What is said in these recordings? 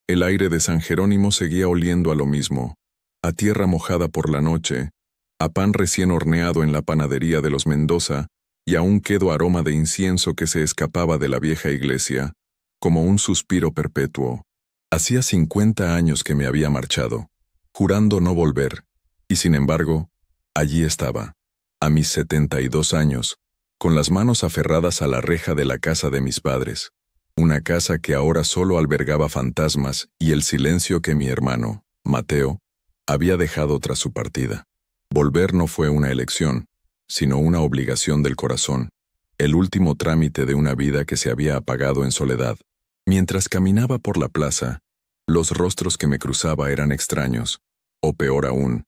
El aire de San Jerónimo seguía oliendo a lo mismo, a tierra mojada por la noche, a pan recién horneado en la panadería de los Mendoza y a un quedo aroma de incienso que se escapaba de la vieja iglesia, como un suspiro perpetuo. Hacía 50 años que me había marchado, jurando no volver, y sin embargo, allí estaba, a mis 72 años, con las manos aferradas a la reja de la casa de mis padres, una casa que ahora solo albergaba fantasmas y el silencio que mi hermano, Mateo, había dejado tras su partida. Volver no fue una elección, sino una obligación del corazón, el último trámite de una vida que se había apagado en soledad. Mientras caminaba por la plaza, los rostros que me cruzaba eran extraños, o peor aún,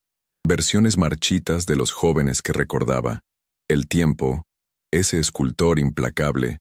versiones marchitas de los jóvenes que recordaba. El tiempo, ese escultor implacable,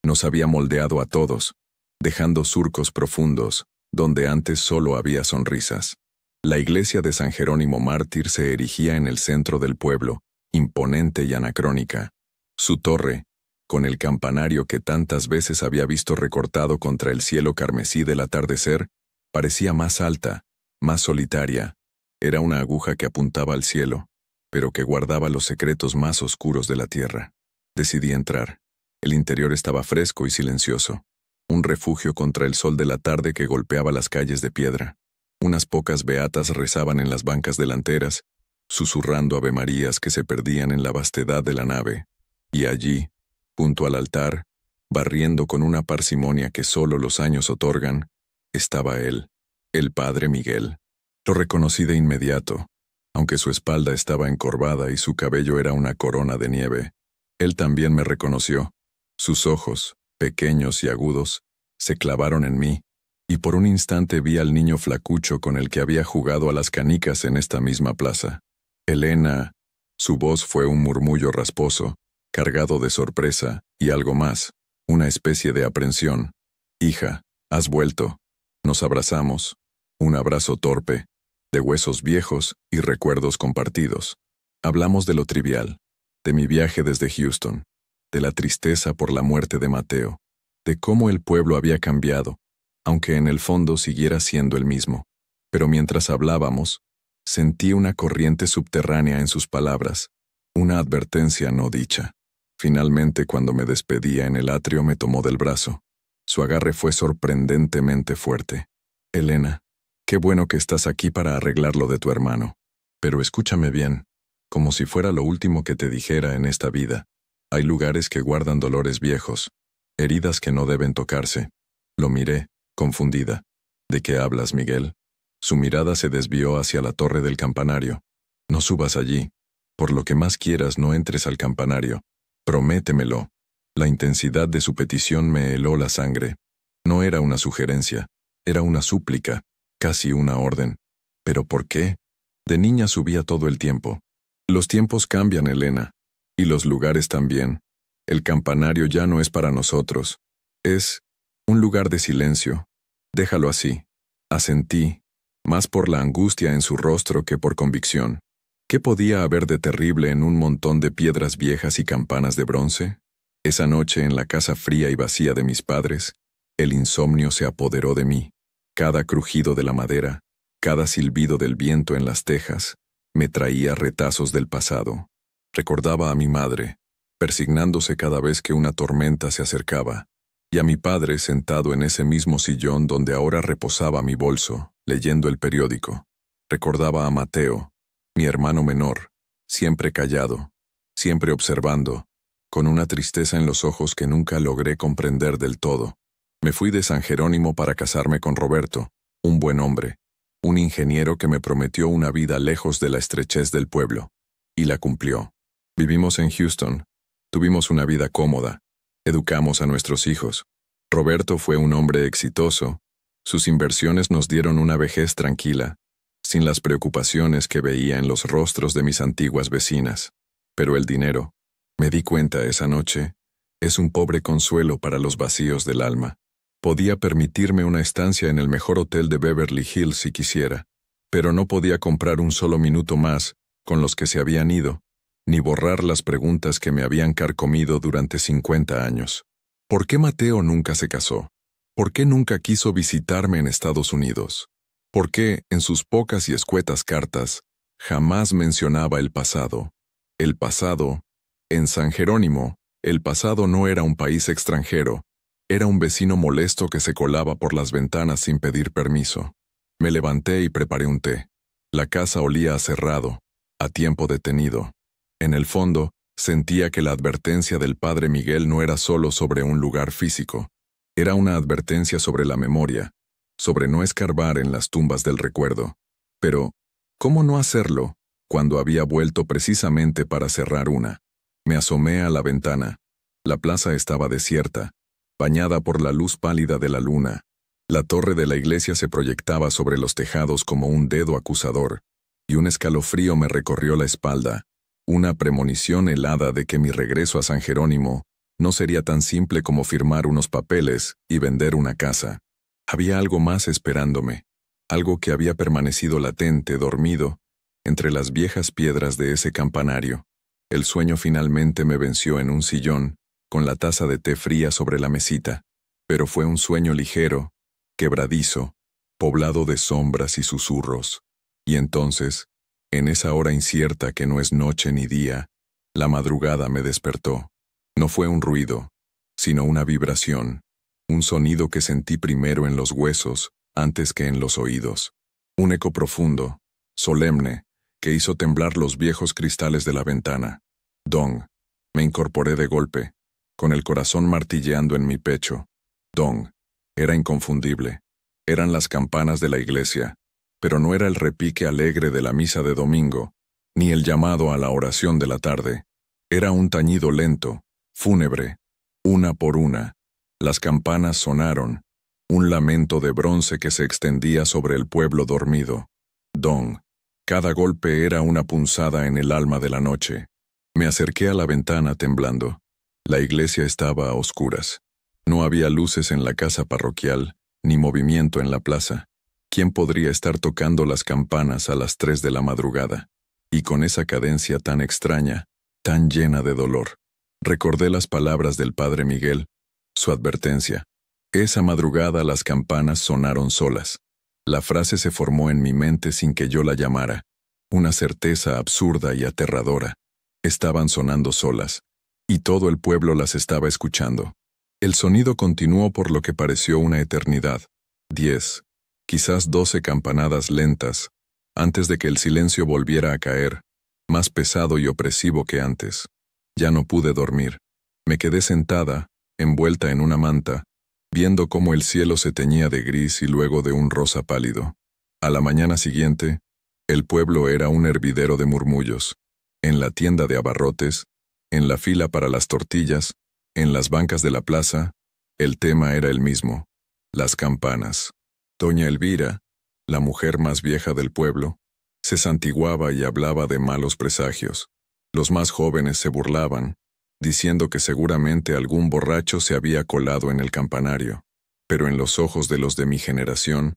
nos había moldeado a todos, dejando surcos profundos, donde antes solo había sonrisas. La iglesia de San Jerónimo Mártir se erigía en el centro del pueblo, imponente y anacrónica. Su torre, con el campanario que tantas veces había visto recortado contra el cielo carmesí del atardecer, parecía más alta, más solitaria. Era una aguja que apuntaba al cielo, pero que guardaba los secretos más oscuros de la tierra. Decidí entrar. El interior estaba fresco y silencioso, un refugio contra el sol de la tarde que golpeaba las calles de piedra. Unas pocas beatas rezaban en las bancas delanteras, susurrando avemarías que se perdían en la vastedad de la nave. Y allí, junto al altar, barriendo con una parsimonia que solo los años otorgan, estaba él, el padre Miguel. Lo reconocí de inmediato, aunque su espalda estaba encorvada y su cabello era una corona de nieve. Él también me reconoció. Sus ojos, pequeños y agudos, se clavaron en mí, y por un instante vi al niño flacucho con el que había jugado a las canicas en esta misma plaza. Elena. Su voz fue un murmullo rasposo, cargado de sorpresa, y algo más, una especie de aprensión. Hija, has vuelto. Nos abrazamos. Un abrazo torpe, de huesos viejos y recuerdos compartidos. Hablamos de lo trivial, de mi viaje desde Houston, de la tristeza por la muerte de Mateo, de cómo el pueblo había cambiado, aunque en el fondo siguiera siendo el mismo. Pero mientras hablábamos, sentí una corriente subterránea en sus palabras, una advertencia no dicha. Finalmente, cuando me despedía en el atrio, me tomó del brazo. Su agarre fue sorprendentemente fuerte. Elena, qué bueno que estás aquí para arreglar lo de tu hermano. Pero escúchame bien, como si fuera lo último que te dijera en esta vida. Hay lugares que guardan dolores viejos, heridas que no deben tocarse. Lo miré, confundida. ¿De qué hablas, Miguel? Su mirada se desvió hacia la torre del campanario. No subas allí. Por lo que más quieras, no entres al campanario. Prométemelo. La intensidad de su petición me heló la sangre. No era una sugerencia, era una súplica, casi una orden. ¿Pero por qué? De niña subía todo el tiempo. Los tiempos cambian, Elena. Y los lugares también. El campanario ya no es para nosotros. Es un lugar de silencio. Déjalo así. Asentí, más por la angustia en su rostro que por convicción. ¿Qué podía haber de terrible en un montón de piedras viejas y campanas de bronce? Esa noche, en la casa fría y vacía de mis padres, el insomnio se apoderó de mí. Cada crujido de la madera, cada silbido del viento en las tejas, me traía retazos del pasado. Recordaba a mi madre, persignándose cada vez que una tormenta se acercaba, y a mi padre sentado en ese mismo sillón donde ahora reposaba mi bolso, leyendo el periódico. Recordaba a Mateo, mi hermano menor, siempre callado, siempre observando, con una tristeza en los ojos que nunca logré comprender del todo. Me fui de San Jerónimo para casarme con Roberto, un buen hombre, un ingeniero que me prometió una vida lejos de la estrechez del pueblo, y la cumplió. Vivimos en Houston, tuvimos una vida cómoda, educamos a nuestros hijos. Roberto fue un hombre exitoso, sus inversiones nos dieron una vejez tranquila, sin las preocupaciones que veía en los rostros de mis antiguas vecinas. Pero el dinero, me di cuenta esa noche, es un pobre consuelo para los vacíos del alma. Podía permitirme una estancia en el mejor hotel de Beverly Hills si quisiera, pero no podía comprar un solo minuto más con los que se habían ido, ni borrar las preguntas que me habían carcomido durante 50 años. ¿Por qué Mateo nunca se casó? ¿Por qué nunca quiso visitarme en Estados Unidos? ¿Por qué, en sus pocas y escuetas cartas, jamás mencionaba el pasado? El pasado, en San Jerónimo, el pasado no era un país extranjero, era un vecino molesto que se colaba por las ventanas sin pedir permiso. Me levanté y preparé un té. La casa olía a cerrado, a tiempo detenido. En el fondo, sentía que la advertencia del padre Miguel no era solo sobre un lugar físico, era una advertencia sobre la memoria, sobre no escarbar en las tumbas del recuerdo. Pero, ¿cómo no hacerlo cuando había vuelto precisamente para cerrar una? Me asomé a la ventana. La plaza estaba desierta, bañada por la luz pálida de la luna. La torre de la iglesia se proyectaba sobre los tejados como un dedo acusador, y un escalofrío me recorrió la espalda, una premonición helada de que mi regreso a San Jerónimo no sería tan simple como firmar unos papeles y vender una casa. Había algo más esperándome, algo que había permanecido latente, dormido, entre las viejas piedras de ese campanario. El sueño finalmente me venció en un sillón, con la taza de té fría sobre la mesita, pero fue un sueño ligero, quebradizo, poblado de sombras y susurros. Y entonces, en esa hora incierta que no es noche ni día, la madrugada me despertó. No fue un ruido, sino una vibración, un sonido que sentí primero en los huesos antes que en los oídos. Un eco profundo, solemne, que hizo temblar los viejos cristales de la ventana. Dong. Me incorporé de golpe, con el corazón martilleando en mi pecho. Dong. Era inconfundible. Eran las campanas de la iglesia, pero no era el repique alegre de la misa de domingo, ni el llamado a la oración de la tarde. Era un tañido lento, fúnebre, una por una. Las campanas sonaron, un lamento de bronce que se extendía sobre el pueblo dormido. Dong. Cada golpe era una punzada en el alma de la noche. Me acerqué a la ventana temblando. La iglesia estaba a oscuras. No había luces en la casa parroquial, ni movimiento en la plaza. ¿Quién podría estar tocando las campanas a las 3 de la madrugada? Y con esa cadencia tan extraña, tan llena de dolor. Recordé las palabras del padre Miguel, su advertencia. Esa madrugada las campanas sonaron solas. La frase se formó en mi mente sin que yo la llamara. Una certeza absurda y aterradora. Estaban sonando solas, y todo el pueblo las estaba escuchando. El sonido continuó por lo que pareció una eternidad. 10, quizás 12 campanadas lentas, antes de que el silencio volviera a caer, más pesado y opresivo que antes. Ya no pude dormir. Me quedé sentada, envuelta en una manta, viendo cómo el cielo se teñía de gris y luego de un rosa pálido. A la mañana siguiente, el pueblo era un hervidero de murmullos. En la tienda de abarrotes, en la fila para las tortillas, en las bancas de la plaza, el tema era el mismo: las campanas. Doña Elvira, la mujer más vieja del pueblo, se santiguaba y hablaba de malos presagios. Los más jóvenes se burlaban, diciendo que seguramente algún borracho se había colado en el campanario. Pero en los ojos de los de mi generación,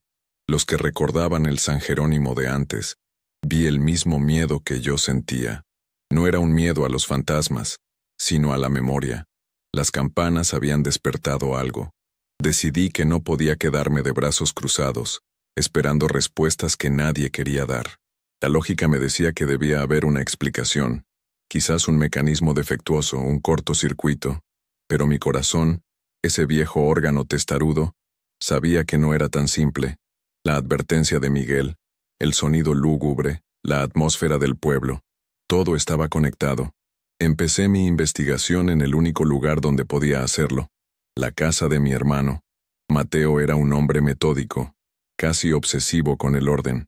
los que recordaban el San Jerónimo de antes, vi el mismo miedo que yo sentía. No era un miedo a los fantasmas, sino a la memoria. Las campanas habían despertado algo. Decidí que no podía quedarme de brazos cruzados, esperando respuestas que nadie quería dar. La lógica me decía que debía haber una explicación, quizás un mecanismo defectuoso, un cortocircuito, pero mi corazón, ese viejo órgano testarudo, sabía que no era tan simple. La advertencia de Miguel, el sonido lúgubre, la atmósfera del pueblo, todo estaba conectado. Empecé mi investigación en el único lugar donde podía hacerlo, la casa de mi hermano. Mateo era un hombre metódico, casi obsesivo con el orden.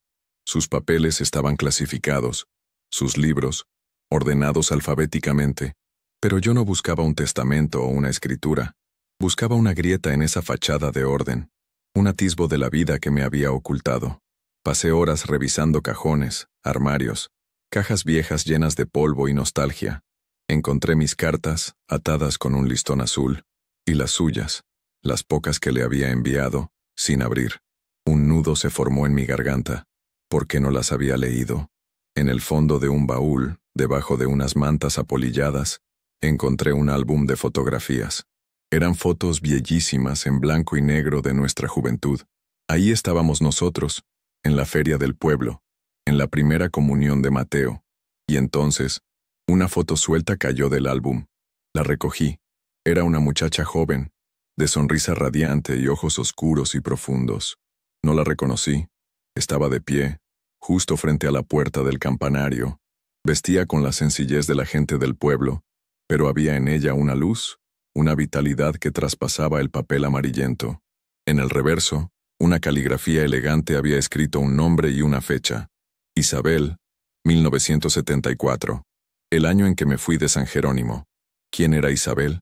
Sus papeles estaban clasificados, sus libros, ordenados alfabéticamente, pero yo no buscaba un testamento o una escritura. Buscaba una grieta en esa fachada de orden, un atisbo de la vida que me había ocultado. Pasé horas revisando cajones, armarios, cajas viejas llenas de polvo y nostalgia. Encontré mis cartas, atadas con un listón azul, y las suyas, las pocas que le había enviado, sin abrir. Un nudo se formó en mi garganta. ¿Por qué no las había leído? En el fondo de un baúl, debajo de unas mantas apolilladas, encontré un álbum de fotografías. Eran fotos bellísimas en blanco y negro de nuestra juventud. Ahí estábamos nosotros, en la feria del pueblo, en la primera comunión de Mateo. Y entonces, una foto suelta cayó del álbum. La recogí. Era una muchacha joven, de sonrisa radiante y ojos oscuros y profundos. No la reconocí. Estaba de pie, justo frente a la puerta del campanario. Vestía con la sencillez de la gente del pueblo, pero había en ella una luz, una vitalidad que traspasaba el papel amarillento. En el reverso, una caligrafía elegante había escrito un nombre y una fecha. Isabel, 1974. El año en que me fui de San Jerónimo. ¿Quién era Isabel?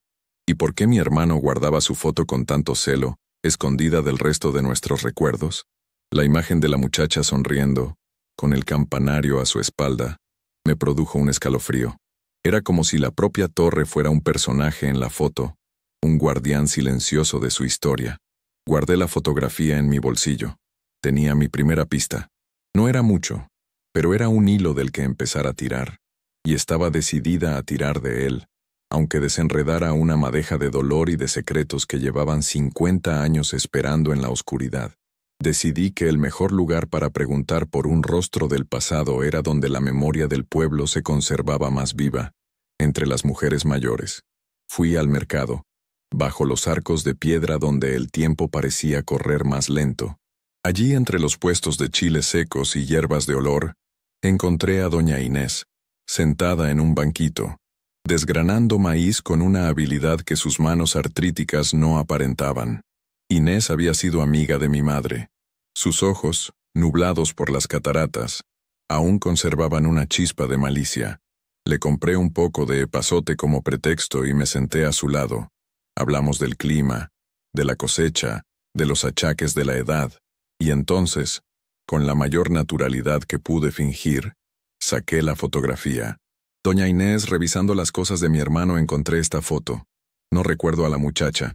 ¿Y por qué mi hermano guardaba su foto con tanto celo, escondida del resto de nuestros recuerdos? La imagen de la muchacha sonriendo, con el campanario a su espalda, me produjo un escalofrío. Era como si la propia torre fuera un personaje en la foto, un guardián silencioso de su historia. Guardé la fotografía en mi bolsillo. Tenía mi primera pista. No era mucho, pero era un hilo del que empezar a tirar, y estaba decidida a tirar de él, aunque desenredara una madeja de dolor y de secretos que llevaban 50 años esperando en la oscuridad. Decidí que el mejor lugar para preguntar por un rostro del pasado era donde la memoria del pueblo se conservaba más viva, entre las mujeres mayores. Fui al mercado, bajo los arcos de piedra donde el tiempo parecía correr más lento. Allí, entre los puestos de chiles secos y hierbas de olor, encontré a doña Inés, sentada en un banquito, desgranando maíz con una habilidad que sus manos artríticas no aparentaban. Inés había sido amiga de mi madre. Sus ojos, nublados por las cataratas, aún conservaban una chispa de malicia. Le compré un poco de epazote como pretexto y me senté a su lado. Hablamos del clima, de la cosecha, de los achaques de la edad, y entonces, con la mayor naturalidad que pude fingir, saqué la fotografía. Doña Inés, revisando las cosas de mi hermano, encontré esta foto. No recuerdo a la muchacha.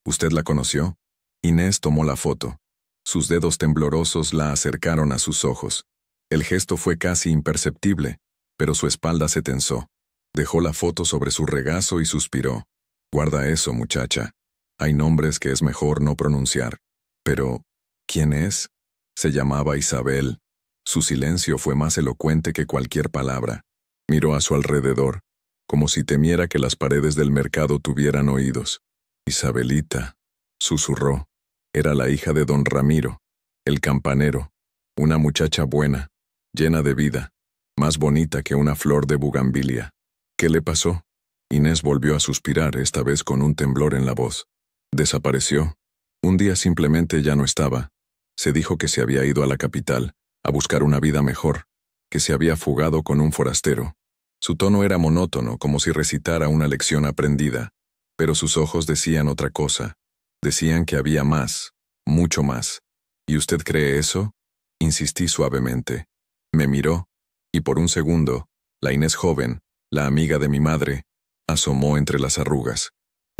¿Usted la conoció? Inés tomó la foto. Sus dedos temblorosos la acercaron a sus ojos. El gesto fue casi imperceptible, pero su espalda se tensó. Dejó la foto sobre su regazo y suspiró. Guarda eso, muchacha. Hay nombres que es mejor no pronunciar. Pero, ¿quién es? Se llamaba Isabel. Su silencio fue más elocuente que cualquier palabra. Miró a su alrededor, como si temiera que las paredes del mercado tuvieran oídos. Isabelita, susurró. Era la hija de don Ramiro, el campanero, una muchacha buena, llena de vida, más bonita que una flor de bugambilia. ¿Qué le pasó? Inés volvió a suspirar, esta vez con un temblor en la voz. Desapareció. Un día simplemente ya no estaba. Se dijo que se había ido a la capital, a buscar una vida mejor, que se había fugado con un forastero. Su tono era monótono, como si recitara una lección aprendida, pero sus ojos decían otra cosa. Decían que había más, mucho más. ¿Y usted cree eso? Insistí suavemente. Me miró, y por un segundo, la Inés joven, la amiga de mi madre, asomó entre las arrugas.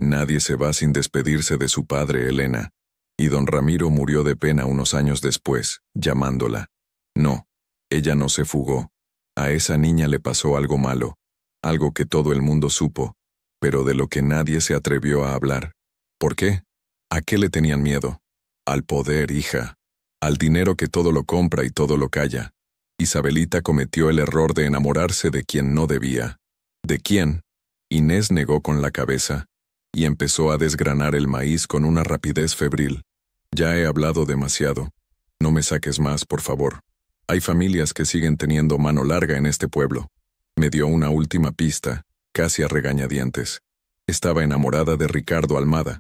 Nadie se va sin despedirse de su padre, Elena, y don Ramiro murió de pena unos años después, llamándola. No, ella no se fugó. A esa niña le pasó algo malo, algo que todo el mundo supo, pero de lo que nadie se atrevió a hablar. ¿Por qué? ¿A qué le tenían miedo? Al poder, hija. Al dinero que todo lo compra y todo lo calla. Isabelita cometió el error de enamorarse de quien no debía. ¿De quién? Inés negó con la cabeza y empezó a desgranar el maíz con una rapidez febril. Ya he hablado demasiado. No me saques más, por favor. Hay familias que siguen teniendo mano larga en este pueblo. Me dio una última pista, casi a regañadientes. Estaba enamorada de Ricardo Almada,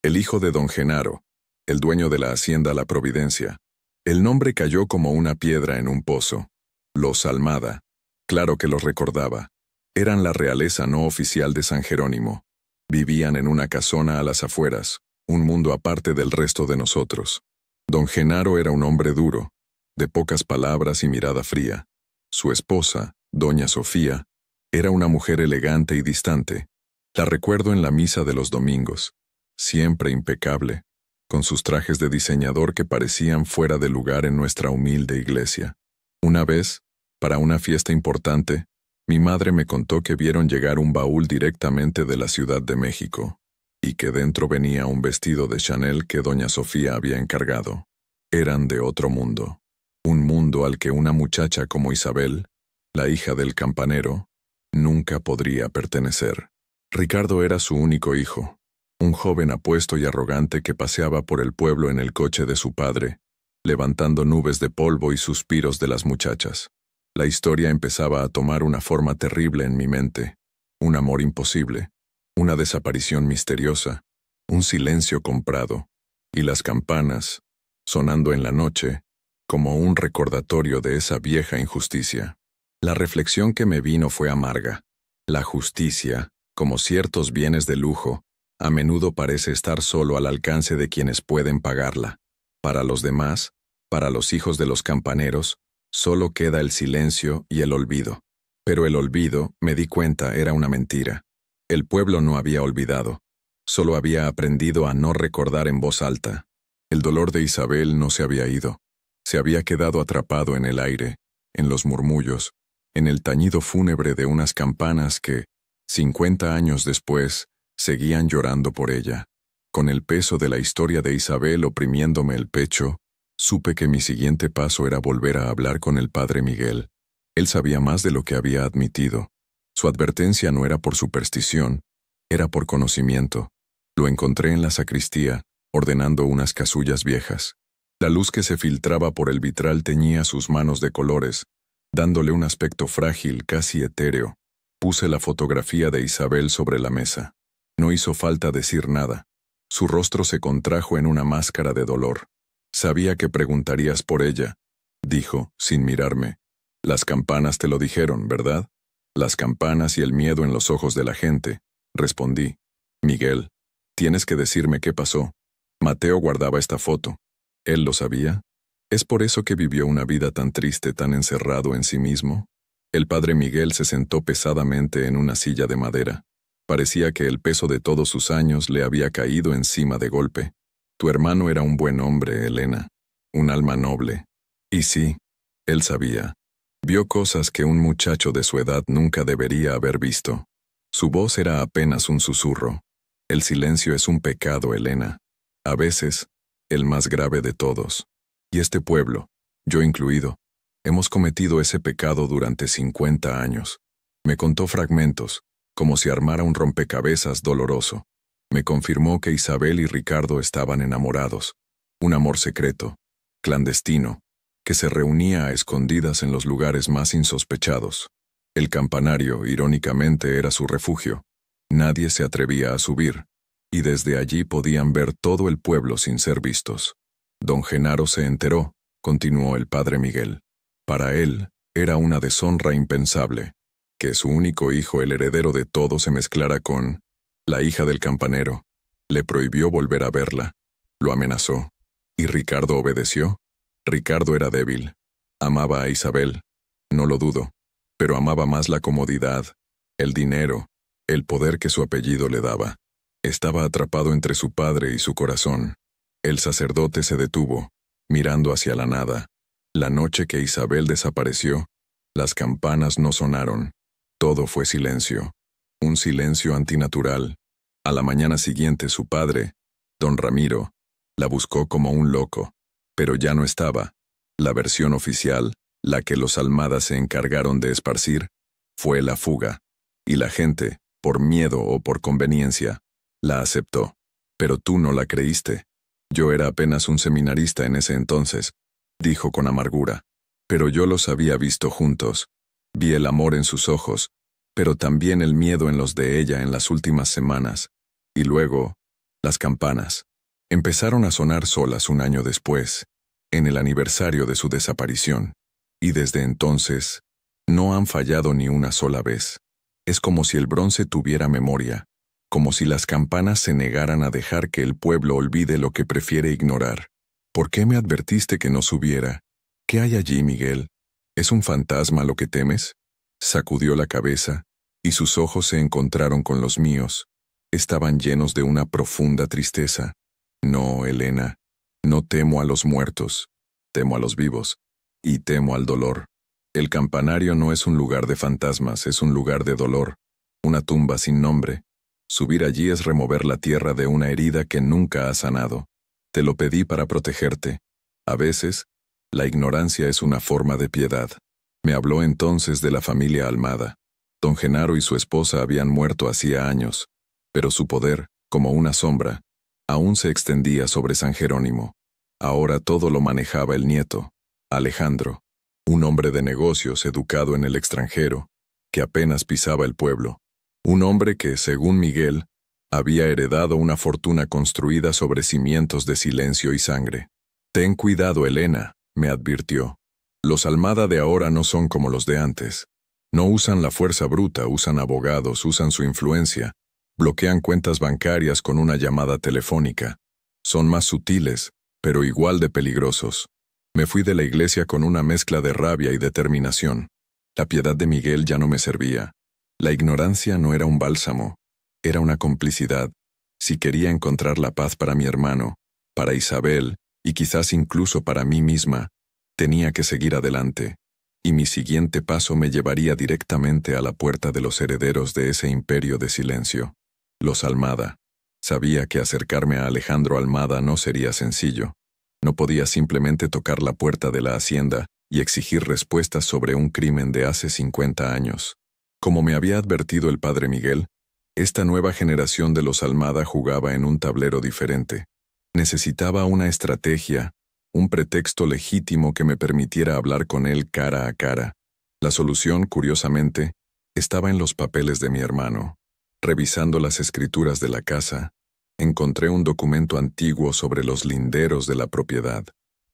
el hijo de don Genaro, el dueño de la hacienda La Providencia. El nombre cayó como una piedra en un pozo. Los Almada. Claro que los recordaba. Eran la realeza no oficial de San Jerónimo. Vivían en una casona a las afueras, un mundo aparte del resto de nosotros. Don Genaro era un hombre duro, de pocas palabras y mirada fría. Su esposa, doña Sofía, era una mujer elegante y distante. La recuerdo en la misa de los domingos, siempre impecable, con sus trajes de diseñador que parecían fuera de lugar en nuestra humilde iglesia. Una vez, para una fiesta importante, mi madre me contó que vieron llegar un baúl directamente de la Ciudad de México, y que dentro venía un vestido de Chanel que doña Sofía había encargado. Eran de otro mundo, un mundo al que una muchacha como Isabel, la hija del campanero, nunca podría pertenecer. Ricardo era su único hijo, un joven apuesto y arrogante que paseaba por el pueblo en el coche de su padre, levantando nubes de polvo y suspiros de las muchachas. La historia empezaba a tomar una forma terrible en mi mente, un amor imposible, una desaparición misteriosa, un silencio comprado, y las campanas, sonando en la noche, como un recordatorio de esa vieja injusticia. La reflexión que me vino fue amarga. La justicia, como ciertos bienes de lujo, a menudo parece estar solo al alcance de quienes pueden pagarla. Para los demás, para los hijos de los campaneros, solo queda el silencio y el olvido. Pero el olvido, me di cuenta, era una mentira. El pueblo no había olvidado, solo había aprendido a no recordar en voz alta. El dolor de Isabel no se había ido, se había quedado atrapado en el aire, en los murmullos, en el tañido fúnebre de unas campanas que, 50 años después, seguían llorando por ella. Con el peso de la historia de Isabel oprimiéndome el pecho, supe que mi siguiente paso era volver a hablar con el padre Miguel. Él sabía más de lo que había admitido. Su advertencia no era por superstición, era por conocimiento. Lo encontré en la sacristía, ordenando unas casullas viejas. La luz que se filtraba por el vitral teñía sus manos de colores, dándole un aspecto frágil, casi etéreo. Puse la fotografía de Isabel sobre la mesa. No hizo falta decir nada. Su rostro se contrajo en una máscara de dolor. Sabía que preguntarías por ella, dijo, sin mirarme. Las campanas te lo dijeron, ¿verdad? Las campanas y el miedo en los ojos de la gente, respondí. Miguel, tienes que decirme qué pasó. Mateo guardaba esta foto. ¿Él lo sabía? ¿Es por eso que vivió una vida tan triste, tan encerrado en sí mismo? El padre Miguel se sentó pesadamente en una silla de madera. Parecía que el peso de todos sus años le había caído encima de golpe. Tu hermano era un buen hombre, Elena, un alma noble. Y sí, él sabía. Vio cosas que un muchacho de su edad nunca debería haber visto. Su voz era apenas un susurro. El silencio es un pecado, Elena. A veces, el más grave de todos. Y este pueblo, yo incluido, hemos cometido ese pecado durante 50 años. Me contó fragmentos, como si armara un rompecabezas doloroso. Me confirmó que Isabel y Ricardo estaban enamorados. Un amor secreto, clandestino, que se reunía a escondidas en los lugares más insospechados. El campanario, irónicamente, era su refugio. Nadie se atrevía a subir, y desde allí podían ver todo el pueblo sin ser vistos. Don Genaro se enteró, continuó el padre Miguel. Para él, era una deshonra impensable, que su único hijo, el heredero de todo, se mezclara con la hija del campanero. Le prohibió volver a verla. Lo amenazó. ¿Y Ricardo obedeció? Ricardo era débil. Amaba a Isabel. No lo dudo. Pero amaba más la comodidad, el dinero, el poder que su apellido le daba. Estaba atrapado entre su padre y su corazón. El sacerdote se detuvo, mirando hacia la nada. La noche que Isabel desapareció, las campanas no sonaron. Todo fue silencio. Un silencio antinatural. A la mañana siguiente su padre, don Ramiro, la buscó como un loco, pero ya no estaba. La versión oficial, la que los almadas se encargaron de esparcir, fue la fuga, y la gente, por miedo o por conveniencia, la aceptó. Pero tú no la creíste. Yo era apenas un seminarista en ese entonces, dijo con amargura. Pero yo los había visto juntos. Vi el amor en sus ojos, pero también el miedo en los de ella en las últimas semanas. Y luego, las campanas. Empezaron a sonar solas un año después, en el aniversario de su desaparición. Y desde entonces, no han fallado ni una sola vez. Es como si el bronce tuviera memoria, como si las campanas se negaran a dejar que el pueblo olvide lo que prefiere ignorar. ¿Por qué me advertiste que no subiera? ¿Qué hay allí, Miguel? ¿Es un fantasma lo que temes? Sacudió la cabeza, y sus ojos se encontraron con los míos. Estaban llenos de una profunda tristeza. No, Elena, no temo a los muertos, temo a los vivos, y temo al dolor. El campanario no es un lugar de fantasmas, es un lugar de dolor, una tumba sin nombre. Subir allí es remover la tierra de una herida que nunca ha sanado. Te lo pedí para protegerte. A veces, la ignorancia es una forma de piedad. Me habló entonces de la familia Almada. Don Genaro y su esposa habían muerto hacía años, pero su poder, como una sombra, aún se extendía sobre San Jerónimo. Ahora todo lo manejaba el nieto, Alejandro, un hombre de negocios educado en el extranjero, que apenas pisaba el pueblo. Un hombre que, según Miguel, había heredado una fortuna construida sobre cimientos de silencio y sangre. «Ten cuidado, Elena», me advirtió. «Los Almada de ahora no son como los de antes. No usan la fuerza bruta, usan abogados, usan su influencia, bloquean cuentas bancarias con una llamada telefónica. Son más sutiles, pero igual de peligrosos». Me fui de la iglesia con una mezcla de rabia y determinación. La piedad de Miguel ya no me servía. La ignorancia no era un bálsamo, era una complicidad. Si quería encontrar la paz para mi hermano, para Isabel y quizás incluso para mí misma, tenía que seguir adelante, y mi siguiente paso me llevaría directamente a la puerta de los herederos de ese imperio de silencio, los Almada. Sabía que acercarme a Alejandro Almada no sería sencillo. No podía simplemente tocar la puerta de la hacienda y exigir respuestas sobre un crimen de hace 50 años. Como me había advertido el padre Miguel, esta nueva generación de los Almada jugaba en un tablero diferente. Necesitaba una estrategia, un pretexto legítimo que me permitiera hablar con él cara a cara. La solución, curiosamente, estaba en los papeles de mi hermano. Revisando las escrituras de la casa, encontré un documento antiguo sobre los linderos de la propiedad.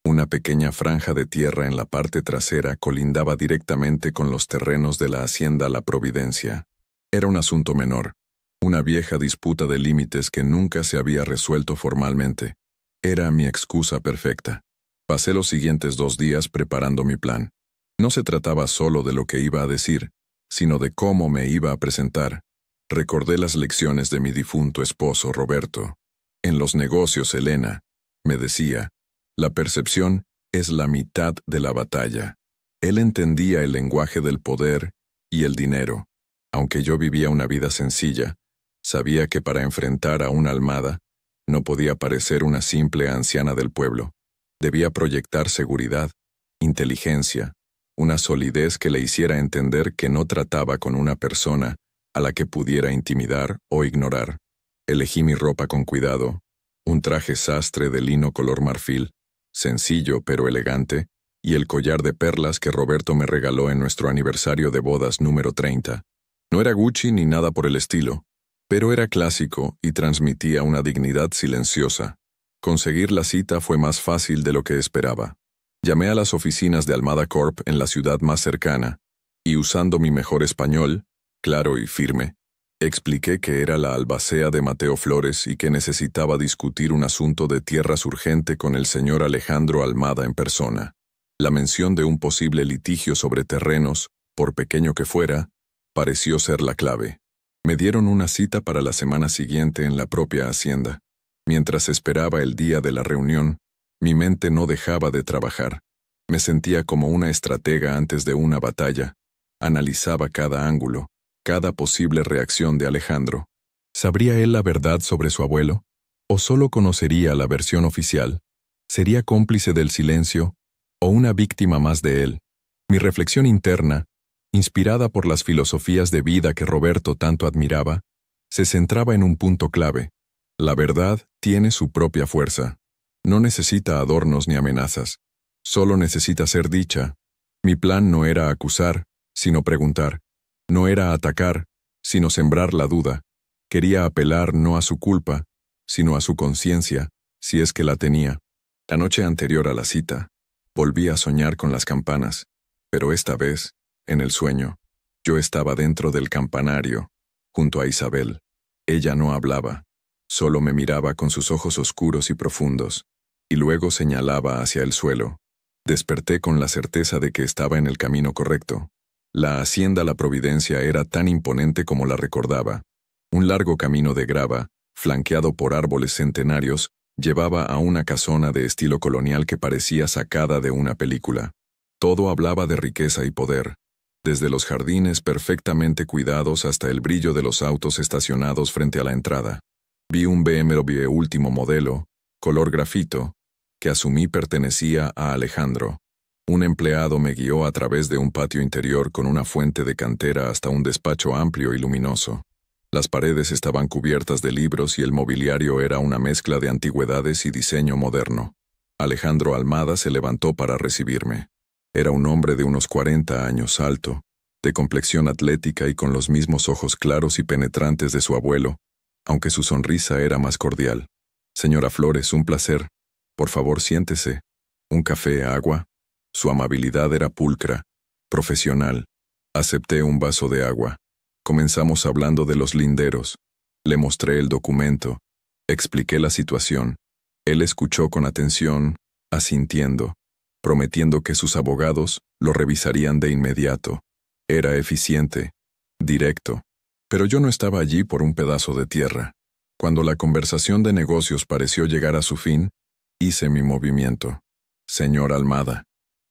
Una pequeña franja de tierra en la parte trasera colindaba directamente con los terrenos de la hacienda La Providencia. Era un asunto menor, una vieja disputa de límites que nunca se había resuelto formalmente. Era mi excusa perfecta. Pasé los siguientes 2 días preparando mi plan. No se trataba solo de lo que iba a decir, sino de cómo me iba a presentar. Recordé las lecciones de mi difunto esposo Roberto. En los negocios, Elena, me decía, la percepción es la mitad de la batalla. Él entendía el lenguaje del poder y el dinero. Aunque yo vivía una vida sencilla, sabía que para enfrentar a una Almada, no podía parecer una simple anciana del pueblo. Debía proyectar seguridad, inteligencia, una solidez que le hiciera entender que no trataba con una persona a la que pudiera intimidar o ignorar. Elegí mi ropa con cuidado, un traje sastre de lino color marfil, sencillo pero elegante, y el collar de perlas que Roberto me regaló en nuestro aniversario de bodas número 30. No era Gucci ni nada por el estilo, pero era clásico y transmitía una dignidad silenciosa. Conseguir la cita fue más fácil de lo que esperaba. Llamé a las oficinas de Almada Corp en la ciudad más cercana, y usando mi mejor español, claro y firme, expliqué que era la albacea de Mateo Flores y que necesitaba discutir un asunto de tierras urgente con el señor Alejandro Almada en persona. La mención de un posible litigio sobre terrenos, por pequeño que fuera, pareció ser la clave. Me dieron una cita para la semana siguiente en la propia hacienda. Mientras esperaba el día de la reunión, mi mente no dejaba de trabajar. Me sentía como una estratega antes de una batalla. Analizaba cada ángulo, cada posible reacción de Alejandro. ¿Sabría él la verdad sobre su abuelo? ¿O solo conocería la versión oficial? ¿Sería cómplice del silencio? ¿O una víctima más de él? Mi reflexión interna, inspirada por las filosofías de vida que Roberto tanto admiraba, se centraba en un punto clave. La verdad tiene su propia fuerza. No necesita adornos ni amenazas. Solo necesita ser dicha. Mi plan no era acusar, sino preguntar. No era atacar, sino sembrar la duda. Quería apelar no a su culpa, sino a su conciencia, si es que la tenía. La noche anterior a la cita, volví a soñar con las campanas, pero esta vez, en el sueño, yo estaba dentro del campanario, junto a Isabel. Ella no hablaba, solo me miraba con sus ojos oscuros y profundos, y luego señalaba hacia el suelo. Desperté con la certeza de que estaba en el camino correcto. La hacienda La Providencia era tan imponente como la recordaba. Un largo camino de grava, flanqueado por árboles centenarios, llevaba a una casona de estilo colonial que parecía sacada de una película. Todo hablaba de riqueza y poder. desde los jardines perfectamente cuidados hasta el brillo de los autos estacionados frente a la entrada. Vi un BMW último modelo, color grafito, que asumí pertenecía a Alejandro. Un empleado me guió a través de un patio interior con una fuente de cantera hasta un despacho amplio y luminoso. Las paredes estaban cubiertas de libros y el mobiliario era una mezcla de antigüedades y diseño moderno. Alejandro Almada se levantó para recibirme. Era un hombre de unos 40 años, alto, de complexión atlética y con los mismos ojos claros y penetrantes de su abuelo, aunque su sonrisa era más cordial. «Señora Flores, un placer. Por favor, siéntese. ¿Un café, agua?» Su amabilidad era pulcra, profesional. Acepté un vaso de agua. Comenzamos hablando de los linderos. Le mostré el documento. Expliqué la situación. Él escuchó con atención, asintiendo, prometiendo que sus abogados lo revisarían de inmediato. Era eficiente, directo. Pero yo no estaba allí por un pedazo de tierra. Cuando la conversación de negocios pareció llegar a su fin, hice mi movimiento. «Señor Almada»,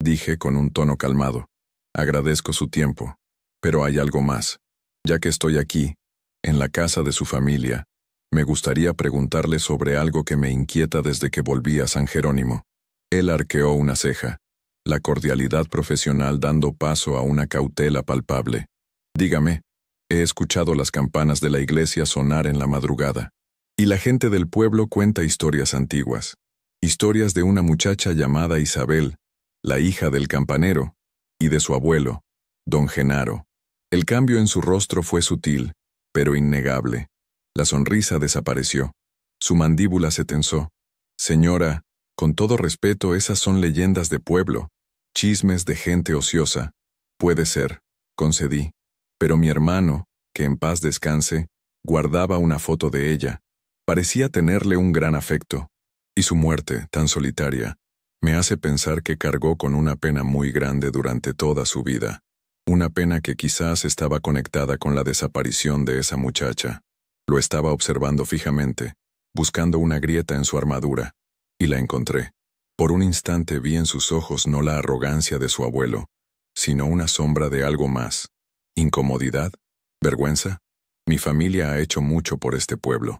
dije con un tono calmado, «agradezco su tiempo, pero hay algo más. Ya que estoy aquí, en la casa de su familia, me gustaría preguntarle sobre algo que me inquieta desde que volví a San Jerónimo». Él arqueó una ceja, la cordialidad profesional dando paso a una cautela palpable. «Dígame, he escuchado las campanas de la iglesia sonar en la madrugada, y la gente del pueblo cuenta historias antiguas, historias de una muchacha llamada Isabel, la hija del campanero, y de su abuelo, don Genaro». El cambio en su rostro fue sutil, pero innegable. La sonrisa desapareció. Su mandíbula se tensó. «Señora, con todo respeto, esas son leyendas de pueblo, chismes de gente ociosa». «Puede ser», concedí. Pero mi hermano, que en paz descanse, guardaba una foto de ella. Parecía tenerle un gran afecto. Y su muerte, tan solitaria, me hace pensar que cargó con una pena muy grande durante toda su vida. Una pena que quizás estaba conectada con la desaparición de esa muchacha. Lo estaba observando fijamente, buscando una grieta en su armadura, y la encontré. Por un instante vi en sus ojos no la arrogancia de su abuelo, sino una sombra de algo más. ¿Incomodidad? ¿Vergüenza? «Mi familia ha hecho mucho por este pueblo»,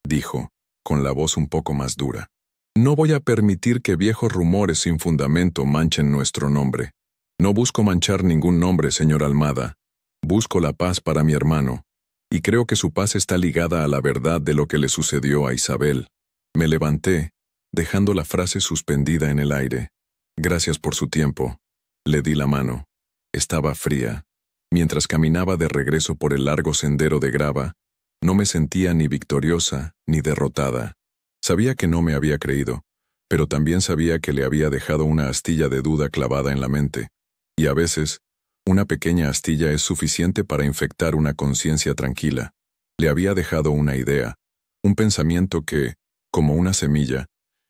dijo, con la voz un poco más dura. «No voy a permitir que viejos rumores sin fundamento manchen nuestro nombre. No busco manchar ningún nombre, señor Almada. Busco la paz para mi hermano, y creo que su paz está ligada a la verdad de lo que le sucedió a Isabel». Me levanté, dejando la frase suspendida en el aire. «Gracias por su tiempo». Le di la mano. Estaba fría. Mientras caminaba de regreso por el largo sendero de grava, no me sentía ni victoriosa ni derrotada. Sabía que no me había creído, pero también sabía que le había dejado una astilla de duda clavada en la mente. Y a veces, una pequeña astilla es suficiente para infectar una conciencia tranquila. Le había dejado una idea, un pensamiento que, como una semilla,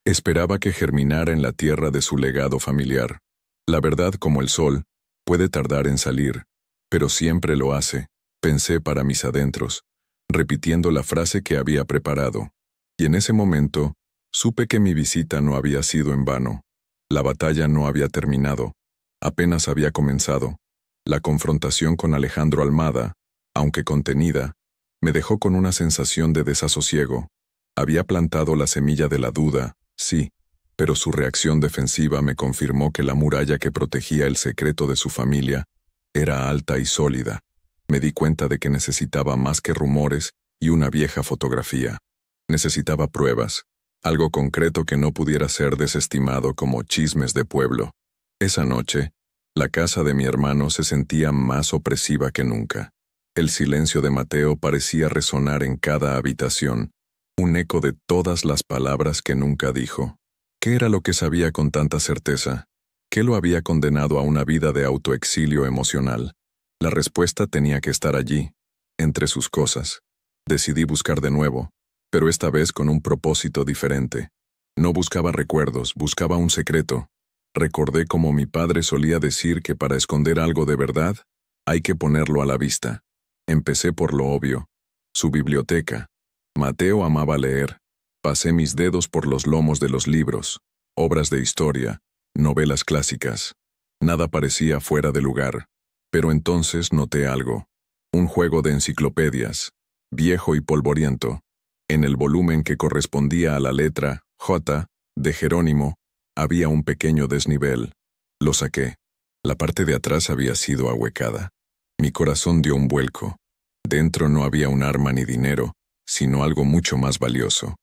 esperaba que germinara en la tierra de su legado familiar. La verdad, como el sol, puede tardar en salir, pero siempre lo hace, pensé para mis adentros, repitiendo la frase que había preparado. Y en ese momento, supe que mi visita no había sido en vano. La batalla no había terminado. Apenas había comenzado. La confrontación con Alejandro Almada, aunque contenida, me dejó con una sensación de desasosiego. Había plantado la semilla de la duda, sí, pero su reacción defensiva me confirmó que la muralla que protegía el secreto de su familia era alta y sólida. Me di cuenta de que necesitaba más que rumores y una vieja fotografía. Necesitaba pruebas, algo concreto que no pudiera ser desestimado como chismes de pueblo. Esa noche, la casa de mi hermano se sentía más opresiva que nunca. El silencio de Mateo parecía resonar en cada habitación, un eco de todas las palabras que nunca dijo. ¿Qué era lo que sabía con tanta certeza? ¿Qué lo había condenado a una vida de autoexilio emocional? La respuesta tenía que estar allí, entre sus cosas. Decidí buscar de nuevo, pero esta vez con un propósito diferente. No buscaba recuerdos, buscaba un secreto. Recordé cómo mi padre solía decir que para esconder algo de verdad, hay que ponerlo a la vista. Empecé por lo obvio, su biblioteca. Mateo amaba leer. Pasé mis dedos por los lomos de los libros, obras de historia, novelas clásicas. Nada parecía fuera de lugar. Pero entonces noté algo. Un juego de enciclopedias, viejo y polvoriento. En el volumen que correspondía a la letra J de Jerónimo, había un pequeño desnivel. Lo saqué. La parte de atrás había sido ahuecada. Mi corazón dio un vuelco. Dentro no había un arma ni dinero, sino algo mucho más valioso.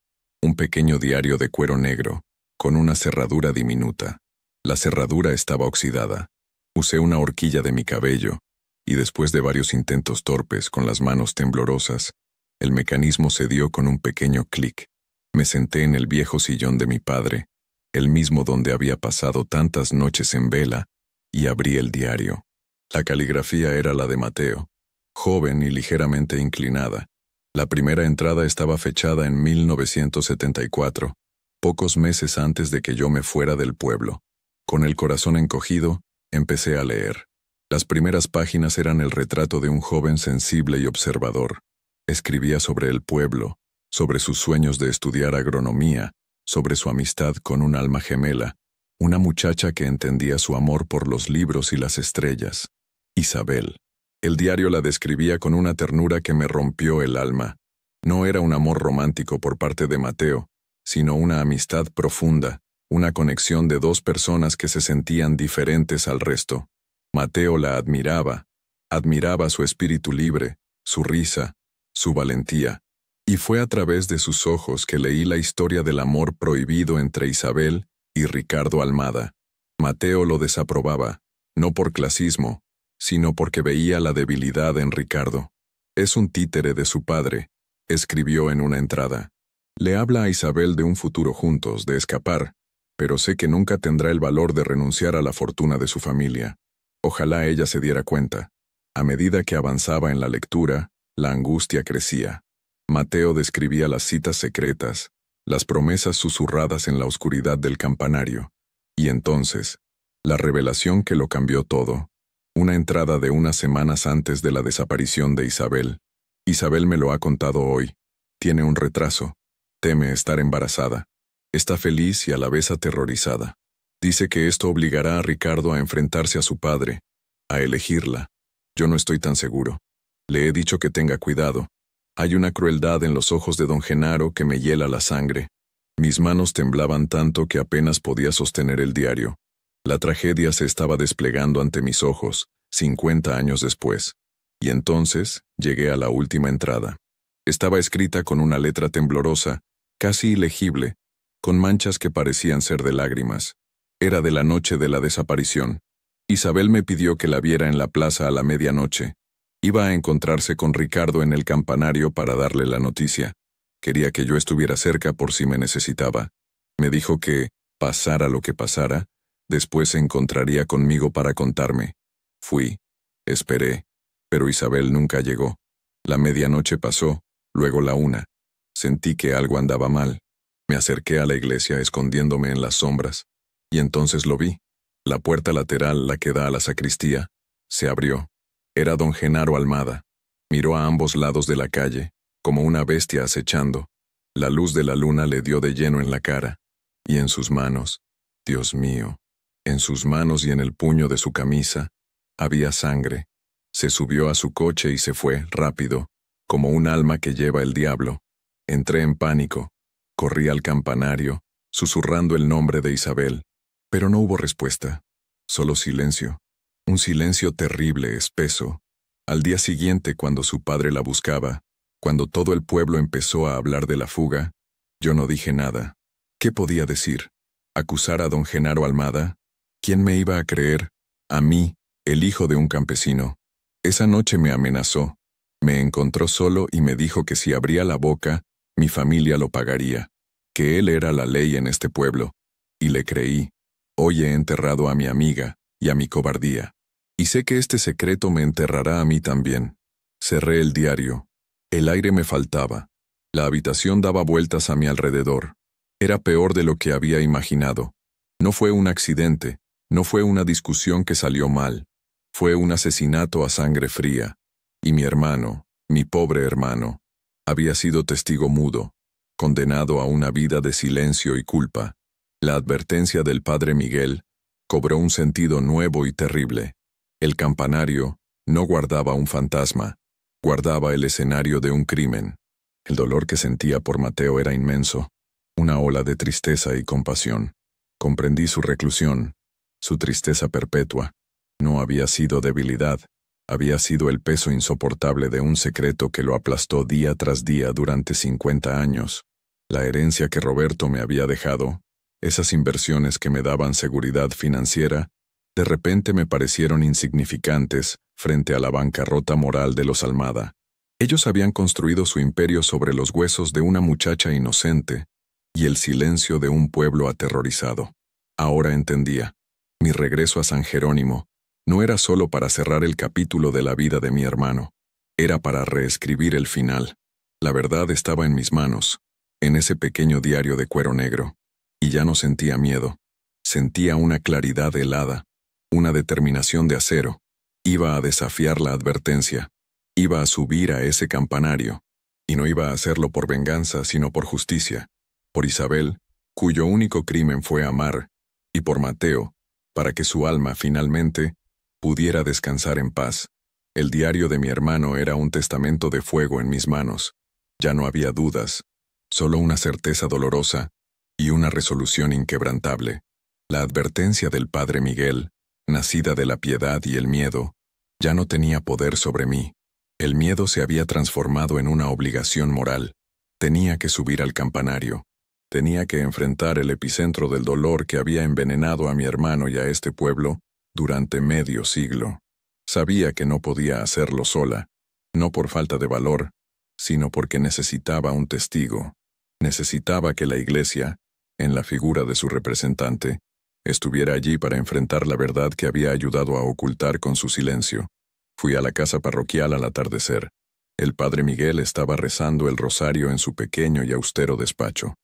Un pequeño diario de cuero negro, con una cerradura diminuta. La cerradura estaba oxidada. Usé una horquilla de mi cabello, y después de varios intentos torpes con las manos temblorosas, el mecanismo cedió con un pequeño clic. Me senté en el viejo sillón de mi padre, el mismo donde había pasado tantas noches en vela, y abrí el diario. La caligrafía era la de Mateo, joven y ligeramente inclinada. La primera entrada estaba fechada en 1974, pocos meses antes de que yo me fuera del pueblo. Con el corazón encogido, empecé a leer. Las primeras páginas eran el retrato de un joven sensible y observador. Escribía sobre el pueblo, sobre sus sueños de estudiar agronomía, sobre su amistad con un alma gemela, una muchacha que entendía su amor por los libros y las estrellas. Isabel. El diario la describía con una ternura que me rompió el alma. No era un amor romántico por parte de Mateo, sino una amistad profunda, una conexión de dos personas que se sentían diferentes al resto. Mateo la admiraba su espíritu libre, su risa, su valentía, y fue a través de sus ojos que leí la historia del amor prohibido entre Isabel y Ricardo Almada. Mateo lo desaprobaba, no por clasismo, sino porque veía la debilidad en Ricardo. Es un títere de su padre, escribió en una entrada. Le habla a Isabel de un futuro juntos, de escapar, pero sé que nunca tendrá el valor de renunciar a la fortuna de su familia. Ojalá ella se diera cuenta. A medida que avanzaba en la lectura, la angustia crecía. Mateo describía las citas secretas, las promesas susurradas en la oscuridad del campanario. Y entonces, la revelación que lo cambió todo. Una entrada de unas semanas antes de la desaparición de Isabel. Isabel me lo ha contado hoy. Tiene un retraso. Teme estar embarazada. Está feliz y a la vez aterrorizada. Dice que esto obligará a Ricardo a enfrentarse a su padre, a elegirla. Yo no estoy tan seguro. Le he dicho que tenga cuidado. Hay una crueldad en los ojos de don Genaro que me hiela la sangre. Mis manos temblaban tanto que apenas podía sostener el diario. La tragedia se estaba desplegando ante mis ojos, 50 años después. Y entonces llegué a la última entrada. Estaba escrita con una letra temblorosa, casi ilegible, con manchas que parecían ser de lágrimas. Era de la noche de la desaparición. Isabel me pidió que la viera en la plaza a la medianoche. Iba a encontrarse con Ricardo en el campanario para darle la noticia. Quería que yo estuviera cerca por si me necesitaba. Me dijo que, pasara lo que pasara, después se encontraría conmigo para contarme. Fui. Esperé. Pero Isabel nunca llegó. La medianoche pasó, luego la 1. Sentí que algo andaba mal. Me acerqué a la iglesia escondiéndome en las sombras. Y entonces lo vi. La puerta lateral, la que da a la sacristía, se abrió. Era don Genaro Almada. Miró a ambos lados de la calle, como una bestia acechando. La luz de la luna le dio de lleno en la cara. Y en sus manos, Dios mío, en sus manos y en el puño de su camisa, había sangre. Se subió a su coche y se fue, rápido, como un alma que lleva el diablo. Entré en pánico. Corrí al campanario, susurrando el nombre de Isabel. Pero no hubo respuesta. Solo silencio. Un silencio terrible, espeso. Al día siguiente, cuando su padre la buscaba, cuando todo el pueblo empezó a hablar de la fuga, yo no dije nada. ¿Qué podía decir? ¿Acusar a don Genaro Almada? ¿Quién me iba a creer? A mí, el hijo de un campesino. Esa noche me amenazó. Me encontró solo y me dijo que si abría la boca, mi familia lo pagaría. Que él era la ley en este pueblo. Y le creí. Hoy he enterrado a mi amiga y a mi cobardía. Y sé que este secreto me enterrará a mí también. Cerré el diario. El aire me faltaba. La habitación daba vueltas a mi alrededor. Era peor de lo que había imaginado. No fue un accidente, no fue una discusión que salió mal. Fue un asesinato a sangre fría. Y mi hermano, mi pobre hermano, había sido testigo mudo, condenado a una vida de silencio y culpa. La advertencia del padre Miguel cobró un sentido nuevo y terrible. El campanario no guardaba un fantasma, guardaba el escenario de un crimen. El dolor que sentía por Mateo era inmenso, una ola de tristeza y compasión. Comprendí su reclusión, su tristeza perpetua. No había sido debilidad, había sido el peso insoportable de un secreto que lo aplastó día tras día durante 50 años. La herencia que Roberto me había dejado, esas inversiones que me daban seguridad financiera, de repente me parecieron insignificantes frente a la bancarrota moral de los Almada. Ellos habían construido su imperio sobre los huesos de una muchacha inocente y el silencio de un pueblo aterrorizado. Ahora entendía. Mi regreso a San Jerónimo no era solo para cerrar el capítulo de la vida de mi hermano, era para reescribir el final. La verdad estaba en mis manos, en ese pequeño diario de cuero negro, y ya no sentía miedo. Sentía una claridad helada, una determinación de acero. Iba a desafiar la advertencia, iba a subir a ese campanario, y no iba a hacerlo por venganza, sino por justicia, por Isabel, cuyo único crimen fue amar, y por Mateo, para que su alma finalmente pudiera descansar en paz. El diario de mi hermano era un testamento de fuego en mis manos. Ya no había dudas, solo una certeza dolorosa y una resolución inquebrantable. La advertencia del padre Miguel, nacida de la piedad y el miedo, ya no tenía poder sobre mí. El miedo se había transformado en una obligación moral. Tenía que subir al campanario. Tenía que enfrentar el epicentro del dolor que había envenenado a mi hermano y a este pueblo durante medio siglo. Sabía que no podía hacerlo sola, no por falta de valor, sino porque necesitaba un testigo. Necesitaba que la Iglesia, en la figura de su representante, estuviera allí para enfrentar la verdad que había ayudado a ocultar con su silencio. Fui a la casa parroquial al atardecer. El padre Miguel estaba rezando el rosario en su pequeño y austero despacho.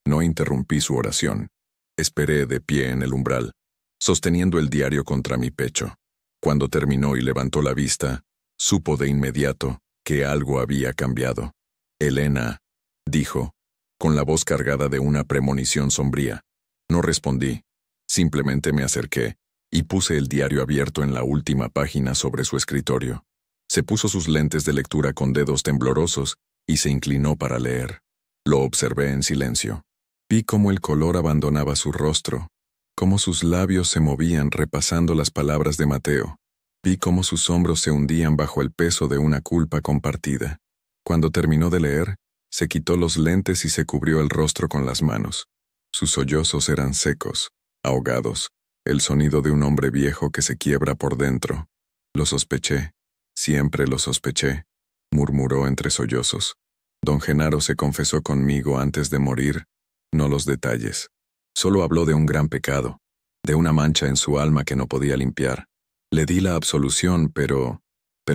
No interrumpí su oración. Esperé de pie en el umbral, sosteniendo el diario contra mi pecho. Cuando terminó y levantó la vista, supo de inmediato que algo había cambiado. «Elena», dijo, con la voz cargada de una premonición sombría. No respondí. Simplemente me acerqué y puse el diario abierto en la última página sobre su escritorio. Se puso sus lentes de lectura con dedos temblorosos y se inclinó para leer. Lo observé en silencio. Vi cómo el color abandonaba su rostro, cómo sus labios se movían repasando las palabras de Mateo. Vi cómo sus hombros se hundían bajo el peso de una culpa compartida. Cuando terminó de leer, se quitó los lentes y se cubrió el rostro con las manos. Sus sollozos eran secos, ahogados, el sonido de un hombre viejo que se quiebra por dentro. Lo sospeché, siempre lo sospeché, murmuró entre sollozos. Don Genaro se confesó conmigo antes de morir, no los detalles. Solo habló de un gran pecado, de una mancha en su alma que no podía limpiar. Le di la absolución, pero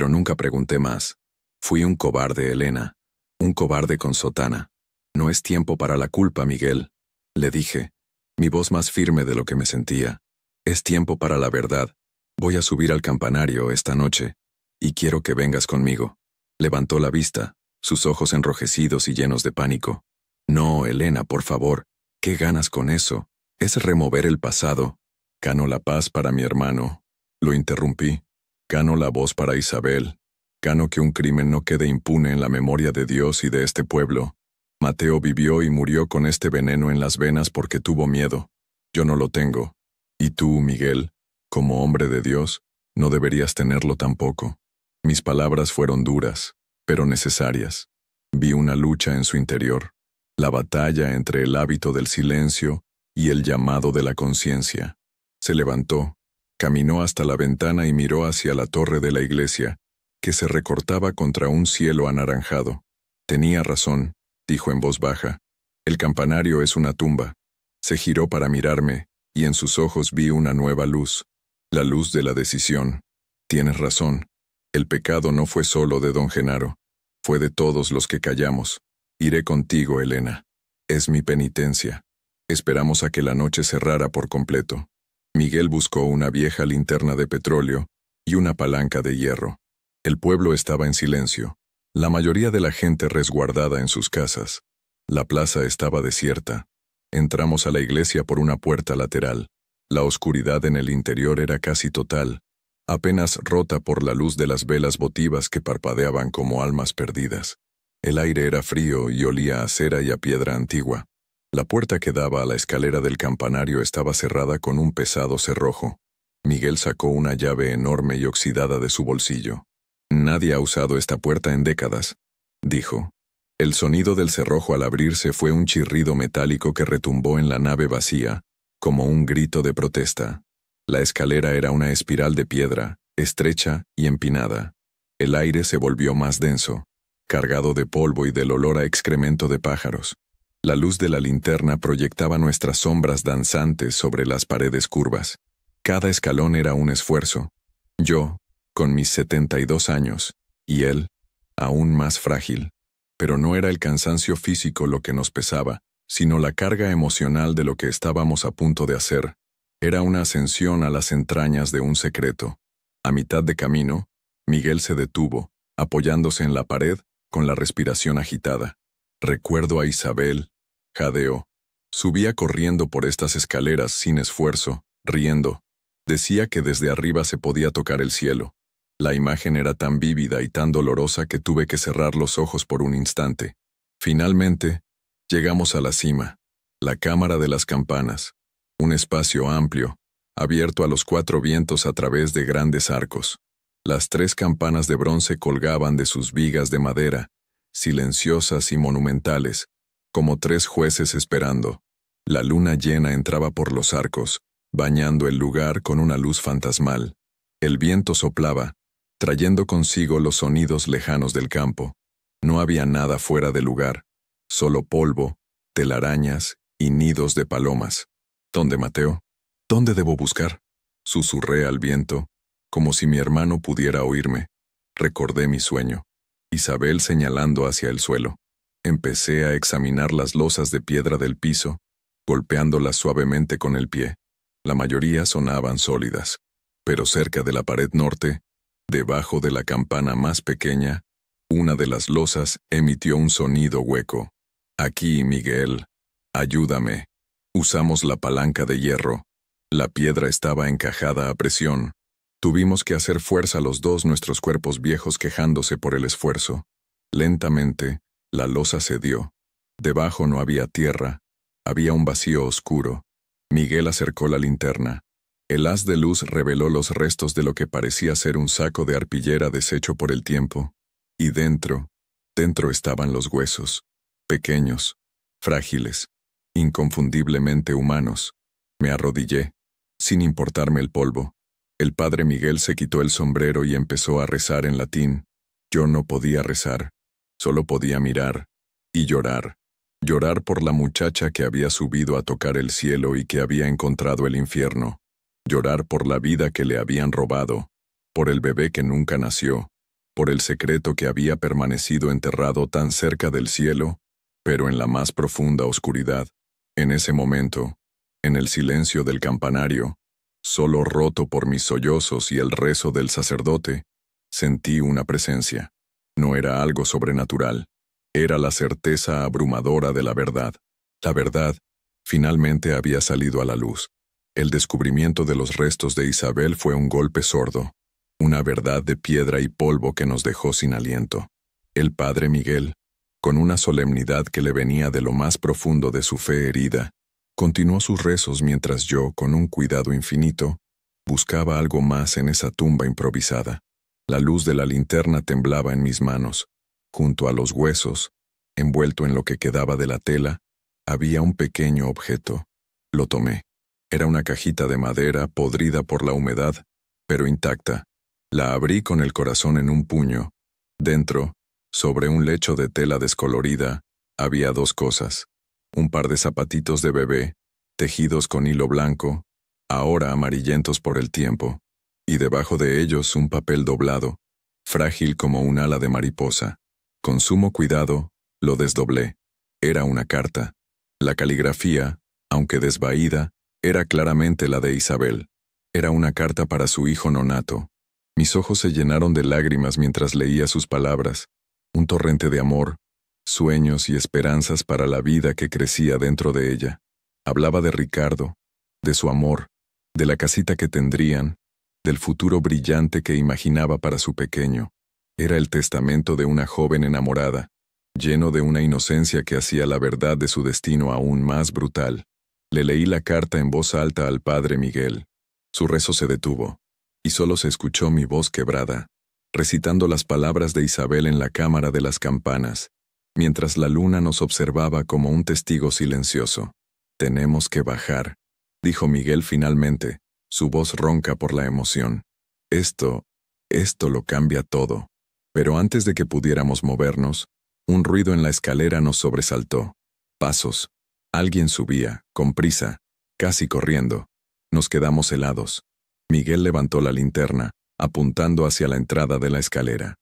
nunca pregunté más. Fui un cobarde, Elena, un cobarde con sotana. No es tiempo para la culpa, Miguel, le dije, mi voz más firme de lo que me sentía. Es tiempo para la verdad. Voy a subir al campanario esta noche, y quiero que vengas conmigo. Levantó la vista, sus ojos enrojecidos y llenos de pánico. No, Elena, por favor, ¿qué ganas con eso? Es remover el pasado. Gano la paz para mi hermano. Lo interrumpí. Gano la voz para Isabel. Gano que un crimen no quede impune en la memoria de Dios y de este pueblo. Mateo vivió y murió con este veneno en las venas porque tuvo miedo. Yo no lo tengo. Y tú, Miguel, como hombre de Dios, no deberías tenerlo tampoco. Mis palabras fueron duras, pero necesarias. Vi una lucha en su interior, la batalla entre el hábito del silencio y el llamado de la conciencia. Se levantó, caminó hasta la ventana y miró hacia la torre de la iglesia, que se recortaba contra un cielo anaranjado. Tenía razón, dijo en voz baja. El campanario es una tumba. Se giró para mirarme, y en sus ojos vi una nueva luz, la luz de la decisión. Tienes razón. El pecado no fue solo de don Genaro, fue de todos los que callamos. Iré contigo, Elena. Es mi penitencia. Esperamos a que la noche cerrara por completo. Miguel buscó una vieja linterna de petróleo y una palanca de hierro. El pueblo estaba en silencio, la mayoría de la gente resguardada en sus casas. La plaza estaba desierta. Entramos a la iglesia por una puerta lateral. La oscuridad en el interior era casi total. apenas rota por la luz de las velas votivas que parpadeaban como almas perdidas. El aire era frío y olía a cera y a piedra antigua. La puerta que daba a la escalera del campanario estaba cerrada con un pesado cerrojo. Miguel sacó una llave enorme y oxidada de su bolsillo. «Nadie ha usado esta puerta en décadas», dijo. El sonido del cerrojo al abrirse fue un chirrido metálico que retumbó en la nave vacía, como un grito de protesta. La escalera era una espiral de piedra, estrecha y empinada. El aire se volvió más denso, cargado de polvo y del olor a excremento de pájaros. La luz de la linterna proyectaba nuestras sombras danzantes sobre las paredes curvas. Cada escalón era un esfuerzo. Yo, con mis 72 años, y él, aún más frágil. Pero no era el cansancio físico lo que nos pesaba, sino la carga emocional de lo que estábamos a punto de hacer. Era una ascensión a las entrañas de un secreto. A mitad de camino, Miguel se detuvo, apoyándose en la pared, con la respiración agitada. Recuerdo a Isabel, jadeó. Subía corriendo por estas escaleras sin esfuerzo, riendo. Decía que desde arriba se podía tocar el cielo. La imagen era tan vívida y tan dolorosa que tuve que cerrar los ojos por un instante. Finalmente, llegamos a la cima, la cámara de las campanas, un espacio amplio, abierto a los 4 vientos a través de grandes arcos. Las 3 campanas de bronce colgaban de sus vigas de madera, silenciosas y monumentales, como 3 jueces esperando. La luna llena entraba por los arcos, bañando el lugar con una luz fantasmal. El viento soplaba, trayendo consigo los sonidos lejanos del campo. No había nada fuera de lugar, solo polvo, telarañas y nidos de palomas. ¿Dónde, Mateo? ¿Dónde debo buscar? Susurré al viento, como si mi hermano pudiera oírme. Recordé mi sueño. Isabel señalando hacia el suelo. Empecé a examinar las losas de piedra del piso, golpeándolas suavemente con el pie. La mayoría sonaban sólidas. Pero cerca de la pared norte, debajo de la campana más pequeña, una de las losas emitió un sonido hueco. «Aquí, Miguel. Ayúdame». Usamos la palanca de hierro. La piedra estaba encajada a presión. Tuvimos que hacer fuerza los dos, nuestros cuerpos viejos quejándose por el esfuerzo. Lentamente, la losa cedió. Debajo no había tierra. Había un vacío oscuro. Miguel acercó la linterna. El haz de luz reveló los restos de lo que parecía ser un saco de arpillera deshecho por el tiempo. Y dentro estaban los huesos, pequeños, frágiles, inconfundiblemente humanos. Me arrodillé, sin importarme el polvo. El padre Miguel se quitó el sombrero y empezó a rezar en latín. Yo no podía rezar, solo podía mirar y llorar. Llorar por la muchacha que había subido a tocar el cielo y que había encontrado el infierno. Llorar por la vida que le habían robado, por el bebé que nunca nació, por el secreto que había permanecido enterrado tan cerca del cielo, pero en la más profunda oscuridad. En ese momento, en el silencio del campanario, solo roto por mis sollozos y el rezo del sacerdote, sentí una presencia. No era algo sobrenatural, era la certeza abrumadora de la verdad. La verdad, finalmente había salido a la luz. El descubrimiento de los restos de Isabel fue un golpe sordo, una verdad de piedra y polvo que nos dejó sin aliento. El padre Miguel, con una solemnidad que le venía de lo más profundo de su fe herida, continuó sus rezos mientras yo, con un cuidado infinito, buscaba algo más en esa tumba improvisada. La luz de la linterna temblaba en mis manos. Junto a los huesos, envuelto en lo que quedaba de la tela, había un pequeño objeto. Lo tomé. Era una cajita de madera podrida por la humedad, pero intacta. La abrí con el corazón en un puño. Dentro, sobre un lecho de tela descolorida, había 2 cosas. Un par de zapatitos de bebé, tejidos con hilo blanco, ahora amarillentos por el tiempo, y debajo de ellos un papel doblado, frágil como un ala de mariposa. Con sumo cuidado, lo desdoblé. Era una carta. La caligrafía, aunque desvaída, era claramente la de Isabel. Era una carta para su hijo nonato. Mis ojos se llenaron de lágrimas mientras leía sus palabras, un torrente de amor, sueños y esperanzas para la vida que crecía dentro de ella. Hablaba de Ricardo, de su amor, de la casita que tendrían, del futuro brillante que imaginaba para su pequeño. Era el testamento de una joven enamorada, lleno de una inocencia que hacía la verdad de su destino aún más brutal. Le leí la carta en voz alta al padre Miguel. Su rezo se detuvo, y solo se escuchó mi voz quebrada, recitando las palabras de Isabel en la cámara de las campanas, mientras la luna nos observaba como un testigo silencioso. «Tenemos que bajar», dijo Miguel finalmente, su voz ronca por la emoción. Esto lo cambia todo». Pero antes de que pudiéramos movernos, un ruido en la escalera nos sobresaltó. Pasos. Alguien subía, con prisa, casi corriendo. Nos quedamos helados. Miguel levantó la linterna, apuntando hacia la entrada de la escalera.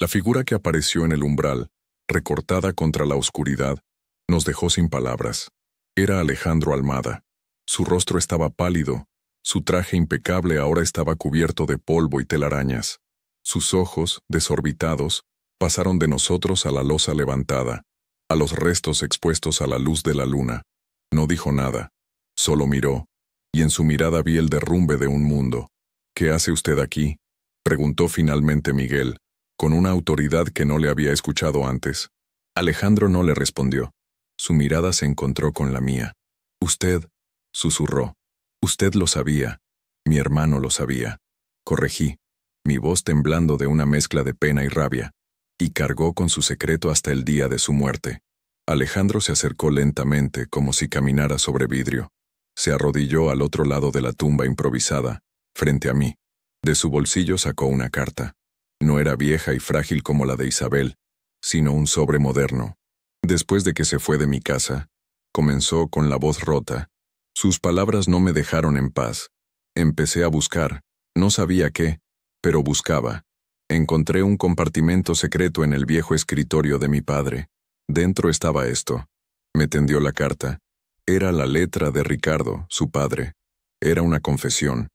La figura que apareció en el umbral, recortada contra la oscuridad, nos dejó sin palabras. Era Alejandro Almada. Su rostro estaba pálido, su traje impecable ahora estaba cubierto de polvo y telarañas. Sus ojos, desorbitados, pasaron de nosotros a la losa levantada, a los restos expuestos a la luz de la luna. No dijo nada, solo miró, y en su mirada vi el derrumbe de un mundo. «¿Qué hace usted aquí?», preguntó finalmente Miguel, con una autoridad que no le había escuchado antes. Alejandro no le respondió. Su mirada se encontró con la mía. «Usted», susurró, «usted lo sabía. Mi hermano lo sabía». Corregí, mi voz temblando de una mezcla de pena y rabia, y cargó con su secreto hasta el día de su muerte. Alejandro se acercó lentamente, como si caminara sobre vidrio. Se arrodilló al otro lado de la tumba improvisada, frente a mí. De su bolsillo sacó una carta. No era vieja y frágil como la de Isabel, sino un sobre moderno. Después de que se fue de mi casa, comenzó con la voz rota. Sus palabras no me dejaron en paz. Empecé a buscar, no sabía qué, pero buscaba. Encontré un compartimento secreto en el viejo escritorio de mi padre. Dentro estaba esto. Me tendió la carta. Era la letra de Ricardo, su padre. Era una confesión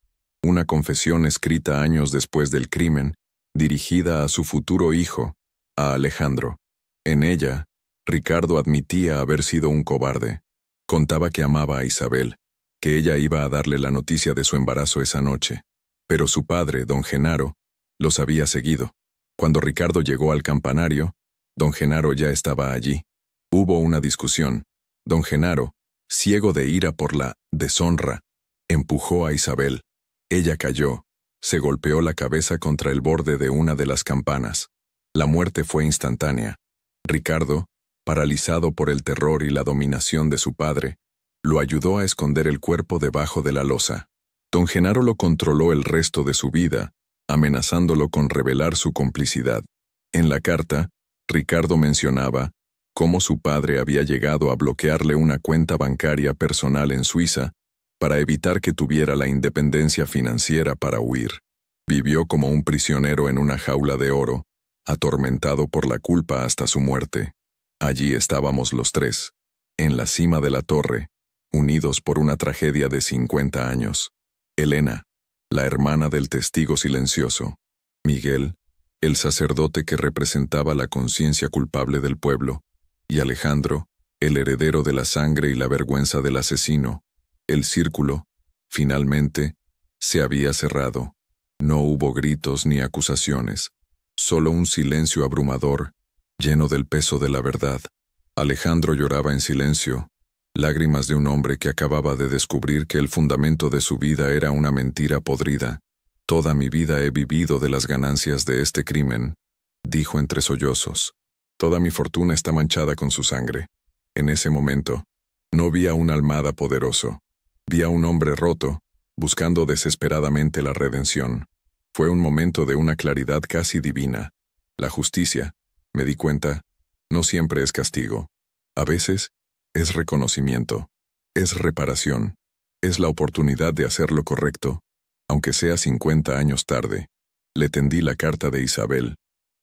escrita años después del crimen, dirigida a su futuro hijo, a Alejandro. En ella, Ricardo admitía haber sido un cobarde. Contaba que amaba a Isabel, que ella iba a darle la noticia de su embarazo esa noche. Pero su padre, don Genaro, los había seguido. Cuando Ricardo llegó al campanario, don Genaro ya estaba allí. Hubo una discusión. Don Genaro, ciego de ira por la deshonra, empujó a Isabel. Ella cayó, se golpeó la cabeza contra el borde de una de las campanas. La muerte fue instantánea. Ricardo, paralizado por el terror y la dominación de su padre, lo ayudó a esconder el cuerpo debajo de la losa. Don Genaro lo controló el resto de su vida, amenazándolo con revelar su complicidad. En la carta, Ricardo mencionaba cómo su padre había llegado a bloquearle una cuenta bancaria personal en Suiza para evitar que tuviera la independencia financiera para huir. Vivió como un prisionero en una jaula de oro, atormentado por la culpa hasta su muerte. Allí estábamos los tres, en la cima de la torre, unidos por una tragedia de 50 años. Elena, la hermana del testigo silencioso. Miguel, el sacerdote que representaba la conciencia culpable del pueblo. Y Alejandro, el heredero de la sangre y la vergüenza del asesino. El círculo, finalmente, se había cerrado. No hubo gritos ni acusaciones, solo un silencio abrumador, lleno del peso de la verdad. Alejandro lloraba en silencio, lágrimas de un hombre que acababa de descubrir que el fundamento de su vida era una mentira podrida. «Toda mi vida he vivido de las ganancias de este crimen», dijo entre sollozos. «Toda mi fortuna está manchada con su sangre». En ese momento, no vi a un Almada poderoso. Vi a un hombre roto, buscando desesperadamente la redención. Fue un momento de una claridad casi divina. La justicia, me di cuenta, no siempre es castigo. A veces, es reconocimiento, es reparación, es la oportunidad de hacer lo correcto, aunque sea 50 años tarde. Le tendí la carta de Isabel.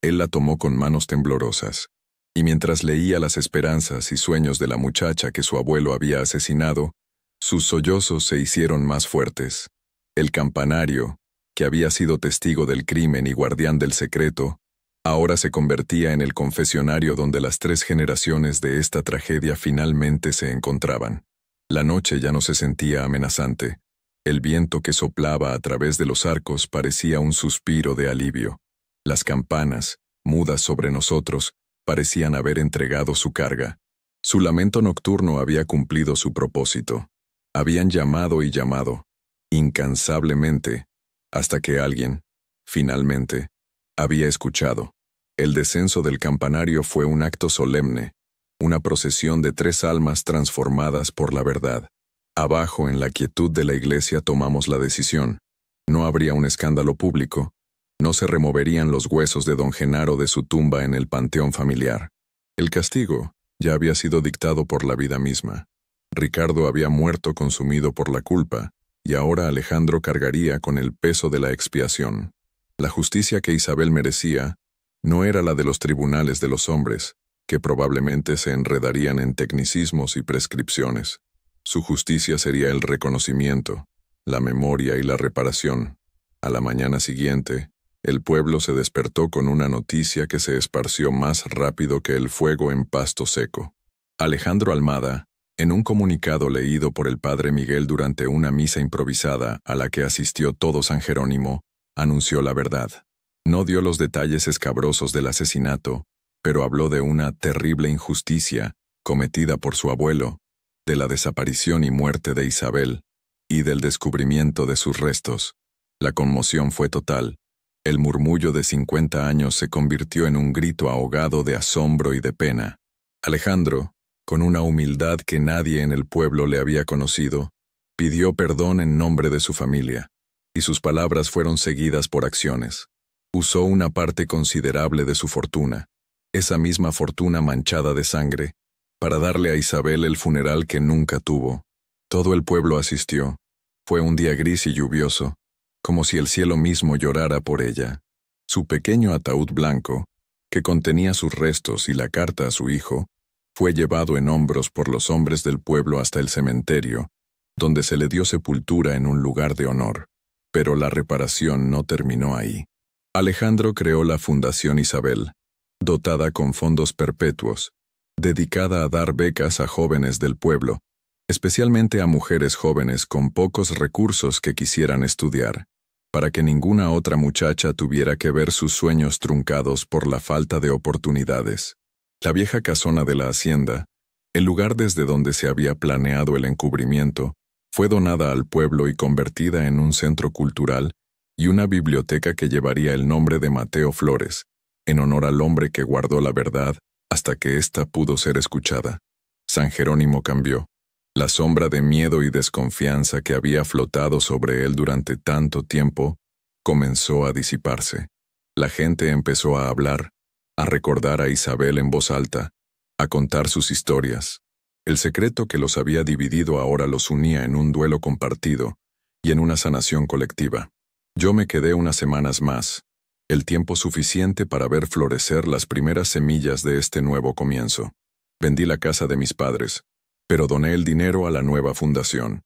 Él la tomó con manos temblorosas. Y mientras leía las esperanzas y sueños de la muchacha que su abuelo había asesinado, sus sollozos se hicieron más fuertes. El campanario, que había sido testigo del crimen y guardián del secreto, ahora se convertía en el confesionario donde las 3 generaciones de esta tragedia finalmente se encontraban. La noche ya no se sentía amenazante. El viento que soplaba a través de los arcos parecía un suspiro de alivio. Las campanas, mudas sobre nosotros, parecían haber entregado su carga. Su lamento nocturno había cumplido su propósito. Habían llamado y llamado, incansablemente, hasta que alguien, finalmente, había escuchado. El descenso del campanario fue un acto solemne, una procesión de 3 almas transformadas por la verdad. Abajo, en la quietud de la iglesia, tomamos la decisión. No habría un escándalo público. No se removerían los huesos de don Genaro de su tumba en el panteón familiar. El castigo ya había sido dictado por la vida misma. Ricardo había muerto consumido por la culpa, y ahora Alejandro cargaría con el peso de la expiación. La justicia que Isabel merecía no era la de los tribunales de los hombres, que probablemente se enredarían en tecnicismos y prescripciones. Su justicia sería el reconocimiento, la memoria y la reparación. A la mañana siguiente, el pueblo se despertó con una noticia que se esparció más rápido que el fuego en pasto seco. Alejandro Almada, en un comunicado leído por el padre Miguel durante una misa improvisada a la que asistió todo San Jerónimo, anunció la verdad. No dio los detalles escabrosos del asesinato, pero habló de una terrible injusticia cometida por su abuelo, de la desaparición y muerte de Isabel, y del descubrimiento de sus restos. La conmoción fue total. El murmullo de 50 años se convirtió en un grito ahogado de asombro y de pena. Alejandro, con una humildad que nadie en el pueblo le había conocido, pidió perdón en nombre de su familia, y sus palabras fueron seguidas por acciones. Usó una parte considerable de su fortuna, esa misma fortuna manchada de sangre, para darle a Isabel el funeral que nunca tuvo. Todo el pueblo asistió. Fue un día gris y lluvioso, como si el cielo mismo llorara por ella. Su pequeño ataúd blanco, que contenía sus restos y la carta a su hijo, fue llevado en hombros por los hombres del pueblo hasta el cementerio, donde se le dio sepultura en un lugar de honor. Pero la reparación no terminó ahí. Alejandro creó la Fundación Isabel, dotada con fondos perpetuos, dedicada a dar becas a jóvenes del pueblo, especialmente a mujeres jóvenes con pocos recursos que quisieran estudiar, para que ninguna otra muchacha tuviera que ver sus sueños truncados por la falta de oportunidades. La vieja casona de la hacienda, el lugar desde donde se había planeado el encubrimiento, fue donada al pueblo y convertida en un centro cultural y una biblioteca que llevaría el nombre de Mateo Flores, en honor al hombre que guardó la verdad hasta que ésta pudo ser escuchada. San Jerónimo cambió. La sombra de miedo y desconfianza que había flotado sobre él durante tanto tiempo comenzó a disiparse. La gente empezó a hablar, a recordar a Isabel en voz alta, a contar sus historias. El secreto que los había dividido ahora los unía en un duelo compartido y en una sanación colectiva. Yo me quedé unas semanas más, el tiempo suficiente para ver florecer las primeras semillas de este nuevo comienzo. Vendí la casa de mis padres, pero doné el dinero a la nueva fundación.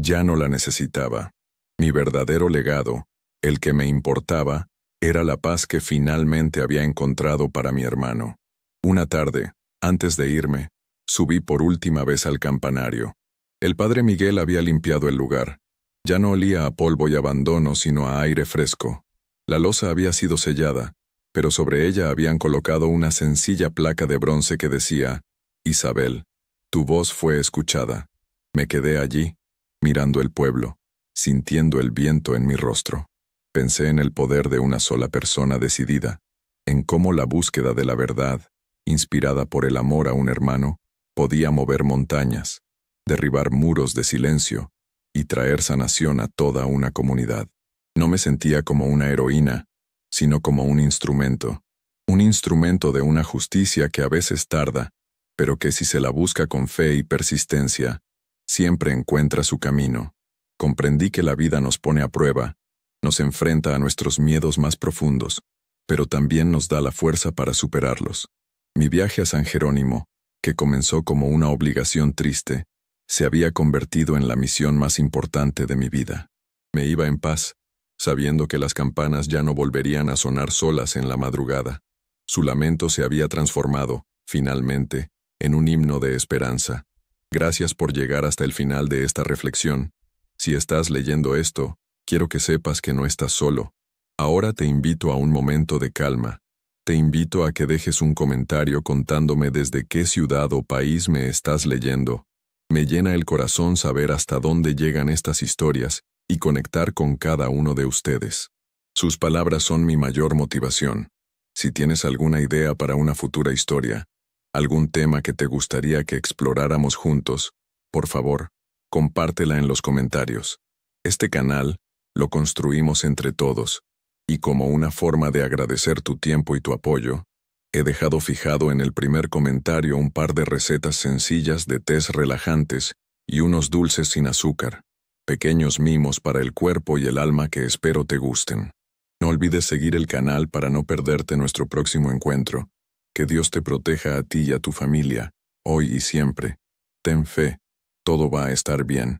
Ya no la necesitaba. Mi verdadero legado, el que me importaba, era la paz que finalmente había encontrado para mi hermano. Una tarde, antes de irme, subí por última vez al campanario. El padre Miguel había limpiado el lugar. Ya no olía a polvo y abandono, sino a aire fresco. La losa había sido sellada, pero sobre ella habían colocado una sencilla placa de bronce que decía: Isabel, tu voz fue escuchada. Me quedé allí, mirando el pueblo, sintiendo el viento en mi rostro. Pensé en el poder de una sola persona decidida, en cómo la búsqueda de la verdad, inspirada por el amor a un hermano, podía mover montañas, derribar muros de silencio y traer sanación a toda una comunidad. No me sentía como una heroína, sino como un instrumento de una justicia que a veces tarda, pero que si se la busca con fe y persistencia, siempre encuentra su camino. Comprendí que la vida nos pone a prueba, nos enfrenta a nuestros miedos más profundos, pero también nos da la fuerza para superarlos. Mi viaje a San Jerónimo, que comenzó como una obligación triste, se había convertido en la misión más importante de mi vida. Me iba en paz, sabiendo que las campanas ya no volverían a sonar solas en la madrugada. Su lamento se había transformado, finalmente, en un himno de esperanza. Gracias por llegar hasta el final de esta reflexión. Si estás leyendo esto, quiero que sepas que no estás solo. Ahora te invito a un momento de calma. Te invito a que dejes un comentario contándome desde qué ciudad o país me estás leyendo. Me llena el corazón saber hasta dónde llegan estas historias y conectar con cada uno de ustedes. Sus palabras son mi mayor motivación. Si tienes alguna idea para una futura historia, algún tema que te gustaría que exploráramos juntos, por favor, compártela en los comentarios. Este canal lo construimos entre todos, y como una forma de agradecer tu tiempo y tu apoyo, he dejado fijado en el primer comentario un par de recetas sencillas de tés relajantes y unos dulces sin azúcar, pequeños mimos para el cuerpo y el alma que espero te gusten. No olvides seguir el canal para no perderte nuestro próximo encuentro. Que Dios te proteja a ti y a tu familia, hoy y siempre. Ten fe, todo va a estar bien.